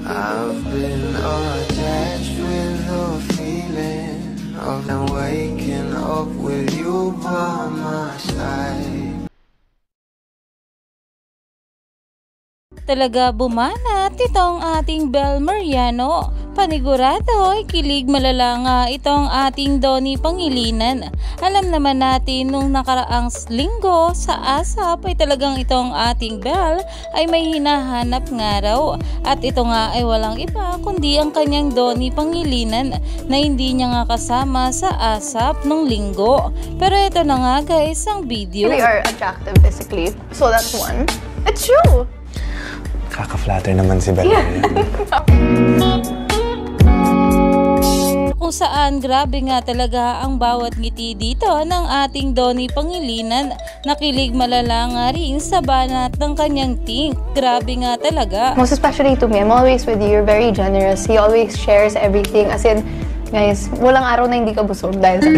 I've been attached with the feeling of waking up with you by my side. Talaga bumanat itong ating Bel Mariano. Panigurado ay kilig malala nga itong ating Donnie Pangilinan. Alam naman natin nung nakaraang linggo sa ASAP ay talagang itong ating Bel ay may hinahanap nga raw. At ito nga ay walang iba kundi ang kanyang Donnie Pangilinan na hindi niya nga kasama sa ASAP nung linggo. Pero ito na nga guys ang video. They are attractive physically, so that's one. It's true! Kaka-flatter naman si Bel. Kung saan grabe nga talaga ang bawat ngiti dito ng ating Donnie Pangilinan. Nakilig malala nga rin sa banat ng kanyang tink. Grabe nga talaga. Most especially to me, I'm always with you. You're very generous. He always shares everything. As in, guys, walang araw na hindi ka busog dahil sa...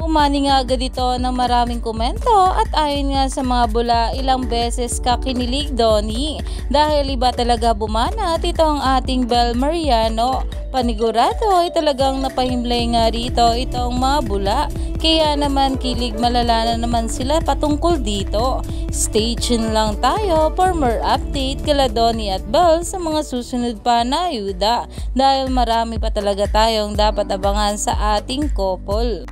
Umani nga agad ito ng maraming komento at ayon nga sa mga bula ilang beses ka kinilig Donnie dahil iba talaga bumanat itong ating Bel Mariano. Panigurado ay talagang napahimlay nga rito itong mga bula kaya naman kilig malala na naman sila patungkol dito. Stay tuned lang tayo for more update kala Donnie at Bel sa mga susunod pa na ayuda dahil marami pa talaga tayong dapat abangan sa ating couple.